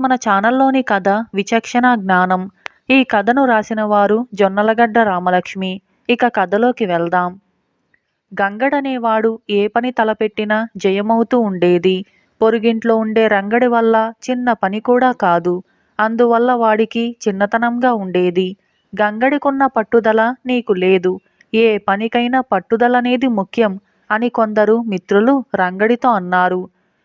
మన ఛానల్లోని కథ విచక్షణ జ్ఞానం. ఈ కథను రాసిన వారు జొన్నలగడ్డ రామలక్ష్మి. ఇక కథలోకి వెళ్దాం. గంగడనేవాడు ఏ పని తలపెట్టినా జయమవుతూ ఉండేది. పొరుగింట్లో ఉండే రంగడి వల్ల చిన్న పని కూడా కాదు. అందువల్ల వాడికి చిన్నతనంగా ఉండేది. గంగడికున్న పట్టుదల నీకు లేదు. ఏ పనికైనా పట్టుదలనేది ముఖ్యం అని కొందరు మిత్రులు రంగడితో అన్నారు.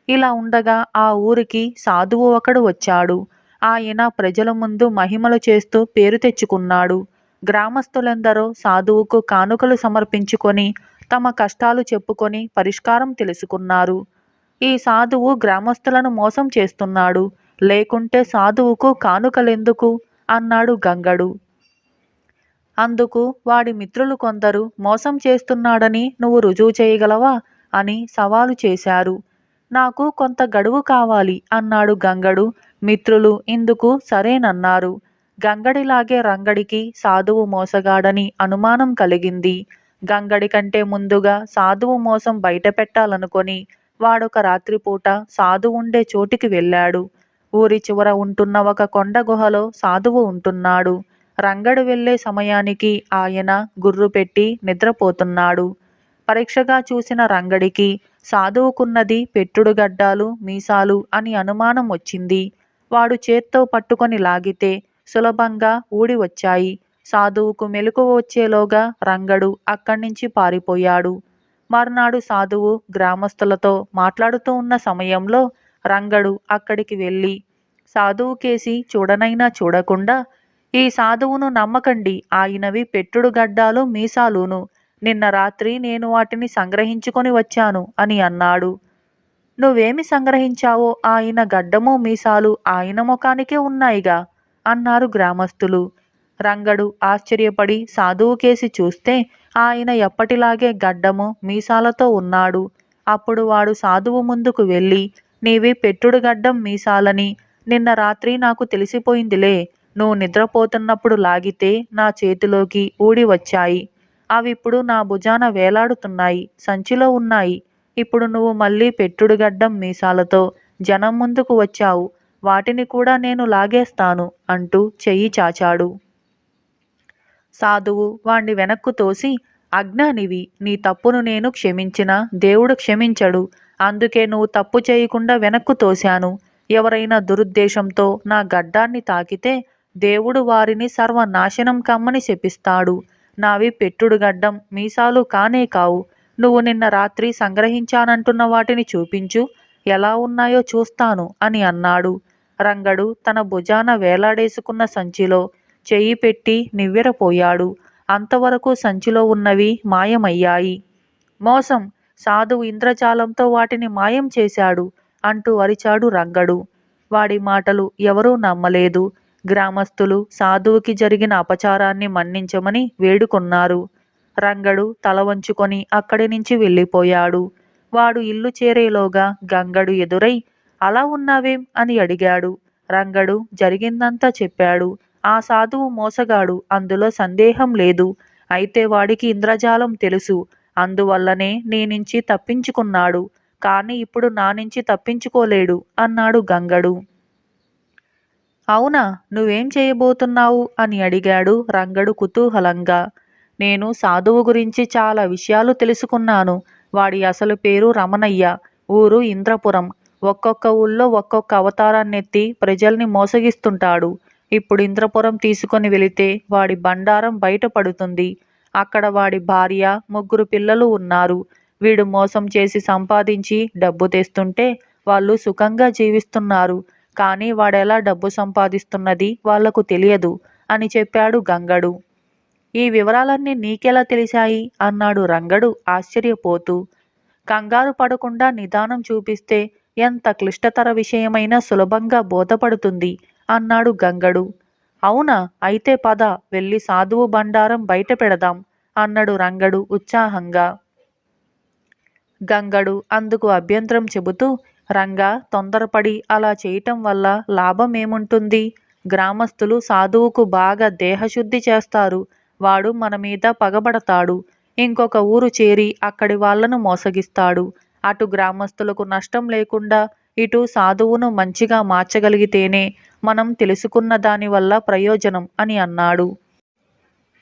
ఇలా ఉండగా ఆ ఊరికి సాధువు ఒకడు వచ్చాడు. ఆయన ప్రజల ముందు మహిమలు చేస్తూ పేరు తెచ్చుకున్నాడు. గ్రామస్తులెందరో సాధువుకు కానుకలు సమర్పించుకొని తమ కష్టాలు చెప్పుకొని పరిష్కారం తెలుసుకున్నారు. ఈ సాధువు గ్రామస్తులను మోసం చేస్తున్నాడు, లేకుంటే సాధువుకు కానుకలెందుకు అన్నాడు గంగడు. అందుకు వాడి మిత్రులు కొందరు మోసం చేస్తున్నాడని నువ్వు రుజువు చేయగలవా అని సవాలు చేశారు. నాకు కొంత గడువు కావాలి అన్నాడు గంగడు. మిత్రులు ఇందుకు సరేనన్నారు. గంగడిలాగే రంగడికి సాధువు మోసగాడని అనుమానం కలిగింది. గంగడి కంటే ముందుగా సాధువు మోసం బయటపెట్టాలనుకొని వాడొక రాత్రిపూట సాధువు ఉండే చోటికి వెళ్ళాడు. ఊరి చివర ఉంటున్న ఒక కొండ గుహలో సాధువు ఉంటున్నాడు. రంగడు వెళ్ళే సమయానికి ఆయన గుర్రు పెట్టి నిద్రపోతున్నాడు. పరీక్షగా చూసిన రంగడికి సాధువుకున్నది పెట్టుడు గడ్డాలు, మీసాలు అని అనుమానం వచ్చింది. వాడు చేత్తో పట్టుకొని లాగితే సులభంగా ఊడి వచ్చాయి. సాధువుకు మెలకువ వచ్చేలోగా రంగడు అక్కడ్నుంచి పారిపోయాడు. మర్నాడు సాధువు గ్రామస్తులతో మాట్లాడుతూ ఉన్న సమయంలో రంగడు అక్కడికి వెళ్ళి సాధువుకేసి చూడనైనా చూడకుండా, ఈ సాధువును నమ్మకండి, ఆయనవి పెట్టుడు గడ్డాలు మీసాలును. నిన్న రాత్రి నేను వాటిని సంగ్రహించుకొని వచ్చాను అని అన్నాడు. నువ్వేమి సంగ్రహించావో ఆయన గడ్డము మీసాలు ఆయన ముఖానికే ఉన్నాయిగా అన్నారు గ్రామస్తులు. రంగడు ఆశ్చర్యపడి సాధువుకేసి చూస్తే ఆయన ఎప్పటిలాగే గడ్డము మీసాలతో ఉన్నాడు. అప్పుడు వాడు సాధువు ముందుకు వెళ్ళి, నీవి పెట్టుడు గడ్డం మీసాలని నిన్న రాత్రి నాకు తెలిసిపోయిందిలే. నువ్వు నిద్రపోతున్నప్పుడు లాగితే నా చేతిలోకి ఊడి వచ్చాయి. అవిప్పుడు నా భుజాన వేలాడుతున్నాయి, సంచిలో ఉన్నాయి. ఇప్పుడు నువ్వు మళ్ళీ పెట్టుడు గడ్డం మీసాలతో జనం ముందుకు వచ్చావు. వాటిని కూడా నేను లాగేస్తాను అంటూ చెయ్యి చాచాడు. సాధువు వాణ్ణి వెనక్కు తోసి, అజ్ఞానివి, నీ తప్పును నేను క్షమించినా దేవుడు క్షమించడు. అందుకే నువ్వు తప్పు చేయకుండా వెనక్కు తోశాను. ఎవరైనా దురుద్దేశంతో నా గడ్డాన్ని తాకితే దేవుడు వారిని సర్వనాశనం కమ్మని శపిస్తాడు. నావి పెట్టుడు గడ్డం మీసాలు కానే కావు. నువ్వు నిన్న రాత్రి సంగ్రహించానంటున్న వాటిని చూపించు, ఎలా ఉన్నాయో చూస్తాను అని అన్నాడు. రంగడు తన భుజాన వేలాడేసుకున్న సంచిలో చెయ్యి పెట్టి నివ్వెరపోయాడు. అంతవరకు సంచిలో ఉన్నవి మాయమయ్యాయి. మోసం! సాధువు ఇంద్రజాలంతో వాటిని మాయం చేశాడు అంటూ అరిచాడు రంగడు. వాడి మాటలు ఎవరూ నమ్మలేదు. గ్రామస్తులు సాధువుకి జరిగిన అపచారాన్ని మన్నించమని వేడుకొన్నారు. రంగడు తల వంచుకొని అక్కడి నుంచి వెళ్ళిపోయాడు. వాడు ఇల్లు చేరేలోగా గంగడు ఎదురై, అలా ఉన్నావేం అని అడిగాడు. రంగడు జరిగిందంతా చెప్పాడు. ఆ సాధువు మోసగాడు, అందులో సందేహం లేదు. అయితే వాడికి ఇంద్రజాలం తెలుసు. అందువల్లనే నీ నుంచి తప్పించుకున్నాడు. కానీ ఇప్పుడు నా నుంచి తప్పించుకోలేడు అన్నాడు గంగడు. అవునా, నువ్వేం చేయబోతున్నావు అని అడిగాడు రంగడు కుతూహలంగా. నేను సాధువు గురించి చాలా విషయాలు తెలుసుకున్నాను. వాడి అసలు పేరు రమణయ్య. ఊరు ఇంద్రపురం. ఒక్కొక్క ఊళ్ళో ఒక్కొక్క అవతారాన్నెత్తి ప్రజల్ని మోసగిస్తుంటాడు. ఇప్పుడు ఇంద్రపురం తీసుకొని వెళితే వాడి బండారం బయటపడుతుంది. అక్కడ వాడి భార్య, 3 పిల్లలు ఉన్నారు. వీడు మోసం చేసి సంపాదించి డబ్బు తెస్తుంటే వాళ్ళు సుఖంగా జీవిస్తున్నారు. కానీ వాడెలా డబ్బు సంపాదిస్తున్నది వాళ్లకు తెలియదు అని చెప్పాడు గంగడు. ఈ వివరాలన్నీ నీకెలా తెలిసాయి అన్నాడు రంగడు ఆశ్చర్యపోతూ. కంగారు పడకుండా నిదానం చూపిస్తే ఎంత క్లిష్టతర విషయమైనా సులభంగా బోధపడుతుంది అన్నాడు గంగడు. అవునా, అయితే పద, వెళ్ళి సాధువు బండారం బయట పెడదాం అన్నాడు రంగడు ఉత్సాహంగా. గంగడు అందుకు అభ్యంతరం చెబుతూ, రంగా, తొందరపడి అలా చేయటం వల్ల లాభమేముంటుంది? గ్రామస్తులు సాధువుకు బాగా దేహశుద్ధి చేస్తారు. వాడు మన మీద పగబడతాడు. ఇంకొక ఊరు చేరి అక్కడి వాళ్లను మోసగిస్తాడు. అటు గ్రామస్తులకు నష్టం లేకుండా ఇటు సాధువును మంచిగా మార్చగలిగితేనే మనం తెలుసుకున్న దానివల్ల ప్రయోజనం అని అన్నాడు.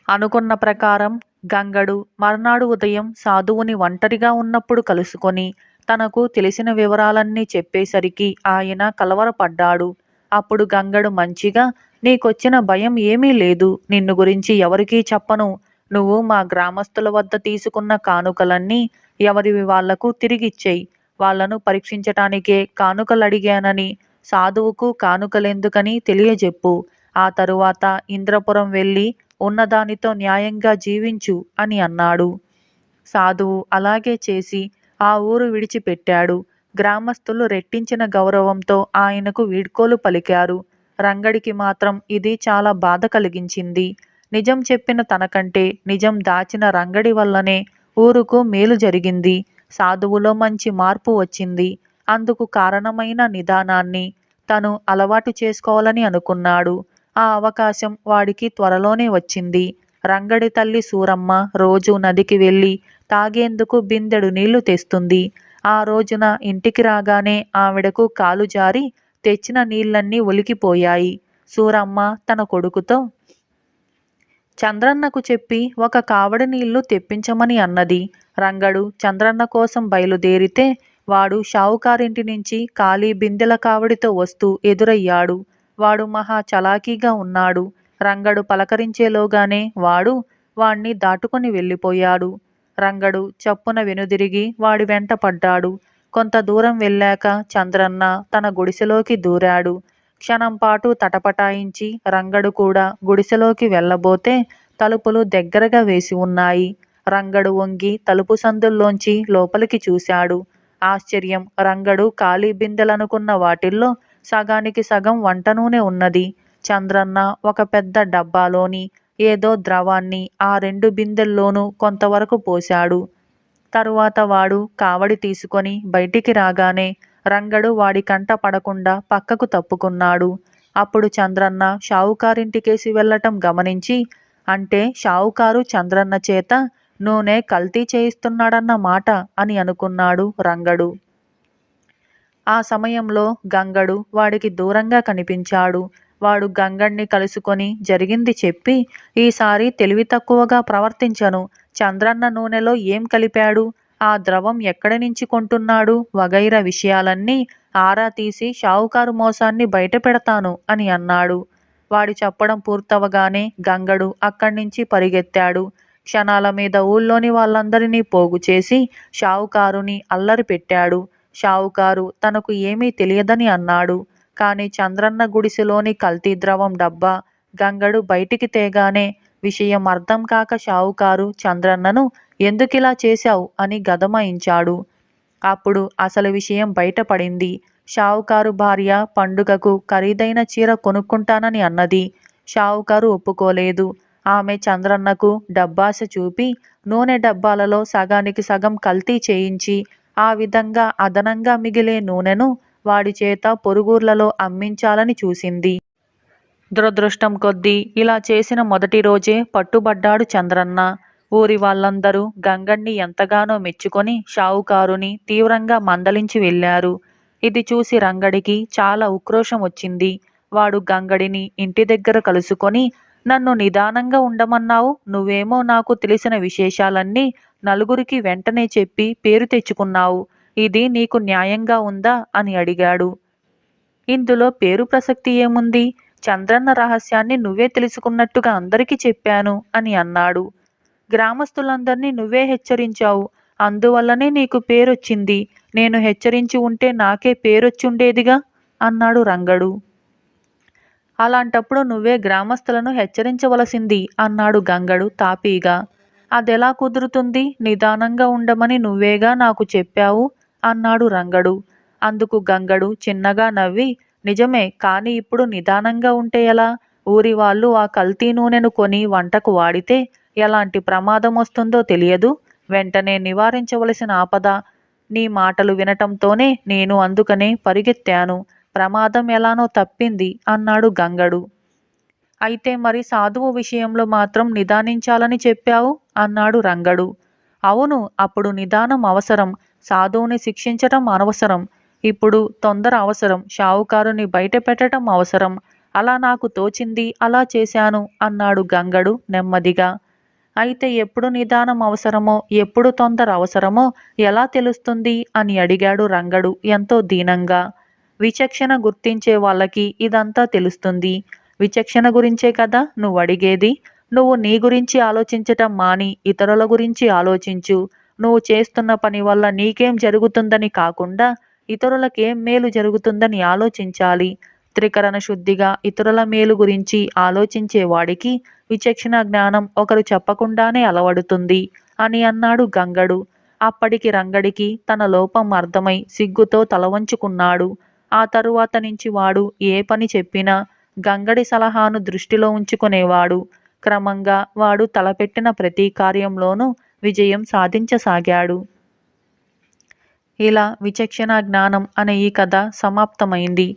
అనుకున్న ప్రకారం గంగడు మర్నాడు ఉదయం సాధువుని ఒంటరిగా ఉన్నప్పుడు కలుసుకొని తనకు తెలిసిన వివరాలన్నీ చెప్పేసరికి ఆయన కలవరపడ్డాడు. అప్పుడు గంగడు మంచిగా, నీకొచ్చిన భయం ఏమీ లేదు. నిన్ను గురించి ఎవరికీ చెప్పను. నువ్వు మా గ్రామస్తుల వద్ద తీసుకున్న కానుకలన్నీ ఎవరివి వాళ్లకు తిరిగిచ్చేయి. వాళ్లను పరీక్షించటానికే కానుకలడిగానని సాధువుకు కానుకలెందుకని తెలియజెప్పు. ఆ తరువాత ఇంద్రపురం వెళ్ళి ఉన్నదానితో న్యాయంగా జీవించు అని అన్నాడు. సాధువు అలాగే చేసి ఆ ఊరు విడిచిపెట్టాడు. గ్రామస్తులు రెట్టించిన గౌరవంతో ఆయనకు వీడ్కోలు పలికారు. రంగడికి మాత్రం ఇది చాలా బాధ కలిగించింది. నిజం చెప్పిన తనకంటే నిజం దాచిన రంగడి వల్లనే ఊరుకు మేలు జరిగింది. సాధువులో మంచి మార్పు వచ్చింది. అందుకు కారణమైన నిదానాన్ని తను అలవాటు చేసుకోవాలని అనుకున్నాడు. ఆ అవకాశం వాడికి త్వరలోనే వచ్చింది. రంగడి తల్లి సూరమ్మ రోజూ నదికి వెళ్ళి తాగేందుకు బిందెడు నీళ్లు తెస్తుంది. ఆ రోజున ఇంటికి రాగానే ఆవిడకు కాలు జారి తెచ్చిన నీళ్లన్నీ ఒలికిపోయాయి. సూరమ్మ తన కొడుకుతో చంద్రన్నకు చెప్పి ఒక కావడి నీళ్లు తెప్పించమని అన్నది. రంగడు చంద్రన్న కోసం బయలుదేరితే వాడు షావుకారింటి నుంచి ఖాళీ బిందెల కావడితో వస్తూ ఎదురయ్యాడు. వాడు మహా చలాకీగా ఉన్నాడు. రంగడు పలకరించేలోగానే వాడు వాణ్ణి దాటుకొని వెళ్ళిపోయాడు. రంగడు చప్పున వెనుదిరిగి వాడి వెంట పడ్డాడు. కొంత దూరం వెళ్ళాక చంద్రన్న తన గుడిసెలోకి దూరాడు. క్షణంపాటు తటపటాయించి రంగడు కూడా గుడిసెలోకి వెళ్ళబోతే తలుపులు దగ్గరగా వేసి ఉన్నాయి. రంగడు వంగి తలుపు సందుల్లోంచి లోపలికి చూశాడు. ఆశ్చర్యం! రంగడు ఖాళీ బిందెలనుకున్న వాటిల్లో సగానికి సగం వంట నూనె ఉన్నది. చంద్రన్న ఒక పెద్ద డబ్బాలోని ఏదో ద్రవాన్ని ఆ 2 బిందెల్లోనూ కొంతవరకు పోశాడు. తరువాత వాడు కావడి తీసుకొని బయటికి రాగానే రంగడు వాడి కంట పడకుండా పక్కకు తప్పుకున్నాడు. అప్పుడు చంద్రన్న షావుకారింటికేసి వెళ్ళటం గమనించి, అంటే షావుకారు చంద్రన్న చేత నూనె కల్తీ చేయిస్తున్నాడన్న మాట అని అనుకున్నాడు రంగడు. ఆ సమయంలో గంగడు వాడికి దూరంగా కనిపించాడు. వాడు గంగణ్ణి కలుసుకొని జరిగింది చెప్పి, ఈసారి తెలివి తక్కువగా ప్రవర్తించను. చంద్రన్న నూనెలో ఏం కలిపాడు, ఆ ద్రవం ఎక్కడి నుంచి కొంటున్నాడు వగైరా విషయాలన్నీ ఆరా తీసి షావుకారు మోసాన్ని బయట పెడతాను అని అన్నాడు. వాడి చెప్పడం పూర్తవగానే గంగడు అక్కడ్నుంచి పరిగెత్తాడు. క్షణాల మీద ఊళ్ళోని వాళ్ళందరినీ పోగు చేసి షావుకారుని అల్లరి పెట్టాడు. షావుకారు తనకు ఏమీ తెలియదని అన్నాడు. కాని చంద్రన్న గుడిసెలోని కల్తీ ద్రవం డబ్బా గంగడు బయటికి తేగానే విషయం అర్థం కాక షావుకారు చంద్రన్నను ఎందుకిలా చేశావు అని గదమాయించాడు. అప్పుడు అసలు విషయం బయటపడింది. షావుకారు భార్య పండుగకు ఖరీదైన చీర కొనుక్కుంటానని అన్నది. షావుకారు ఒప్పుకోలేదు. ఆమె చంద్రన్నకు డబ్బాశ చూపి నూనె డబ్బాలలో సగానికి సగం కల్తీ చేయించి ఆ విధంగా అదనంగా మిగిలే నూనెను వాడి చేత పొరుగుర్లలో అమ్మించాలని చూసింది. దురదృష్టం కొద్దీ ఇలా చేసిన మొదటి రోజే పట్టుబడ్డాడు చంద్రన్న. ఊరి వాళ్ళందరూ గంగణ్ణి ఎంతగానో మెచ్చుకొని షావుకారుని తీవ్రంగా మందలించి వెళ్ళారు. ఇది చూసి రంగడికి చాలా ఉక్రోషం వచ్చింది. వాడు గంగడిని ఇంటి దగ్గర కలుసుకొని, నన్ను నిదానంగా ఉండమన్నావు, నువ్వేమో నాకు తెలిసిన విశేషాలన్నీ నలుగురికి వెంటనే చెప్పి పేరు తెచ్చుకున్నావు. ఇది నీకు న్యాయంగా ఉందా అని అడిగాడు. ఇందులో పేరు ప్రసక్తి ఏముంది? చంద్రన్న రహస్యాన్ని నువ్వే తెలుసుకున్నట్టుగా అందరికీ చెప్పాను అని అన్నాడు. గ్రామస్తులందర్నీ నువ్వే హెచ్చరించావు. అందువల్లనే నీకు పేరొచ్చింది. నేను హెచ్చరించి ఉంటే నాకే పేరొచ్చుండేదిగా అన్నాడు రంగడు. అలాంటప్పుడు నువ్వే గ్రామస్తులను హెచ్చరించవలసింది అన్నాడు గంగడు తాపీగా. అదెలా కుదురుతుంది? నిదానంగా ఉండమని నువ్వేగా నాకు చెప్పావు అన్నాడు రంగడు. అందుకు గంగడు చిన్నగా నవ్వి, నిజమే, కాని ఇప్పుడు నిదానంగా ఉంటే ఎలా? ఊరి వాళ్ళు ఆ కల్తీ నూనెను కొని వంటకు వాడితే ఎలాంటి ప్రమాదం వస్తుందో తెలియదు. వెంటనే నివారించవలసిన ఆపద. నీ మాటలు వినటంతోనే నేను అందుకనే పరిగెత్తాను. ప్రమాదం ఎలానో తప్పింది అన్నాడు గంగడు. అయితే మరి సాధువు విషయంలో మాత్రం నిదానించాలని చెప్పావు అన్నాడు రంగడు. అవును, అప్పుడు నిదానం అవసరం. సాధువుని శిక్షించటం అనవసరం. ఇప్పుడు తొందర అవసరం, షావుకారుని బయట పెట్టడం అవసరం. అలా నాకు తోచింది అలా చేశాను అన్నాడు గంగడు నెమ్మదిగా. అయితే ఎప్పుడు నిదానం అవసరమో, ఎప్పుడు తొందర అవసరమో ఎలా తెలుస్తుంది అని అడిగాడు రంగడు ఎంతో దీనంగా. విచక్షణ గుర్తించే వాళ్ళకి ఇదంతా తెలుస్తుంది. విచక్షణ గురించే కదా నువ్వడిగేది? నువ్వు నీ గురించి ఆలోచించటం మాని ఇతరుల గురించి ఆలోచించు. నువ్వు చేస్తున్న పని వల్ల నీకేం జరుగుతుందని కాకుండా ఇతరులకేం మేలు జరుగుతుందని ఆలోచించాలి. త్రికరణ శుద్ధిగా ఇతరుల మేలు గురించి ఆలోచించేవాడికి విచక్షణ జ్ఞానం ఒకరు చెప్పకుండానే అలవడుతుంది అని అన్నాడు గంగడు. అప్పటికి రంగడికి తన లోపం అర్థమై సిగ్గుతో తలవంచుకున్నాడు. ఆ తరువాత నుంచి వాడు ఏ పని చెప్పినా గంగడి సలహాను దృష్టిలో ఉంచుకునేవాడు. క్రమంగా వాడు తలపెట్టిన ప్రతి కార్యంలోనూ విజయం సాధించసాగాడు. ఇలా విచక్షణ జ్ఞానం అనే ఈ కథ సమాప్తమైంది.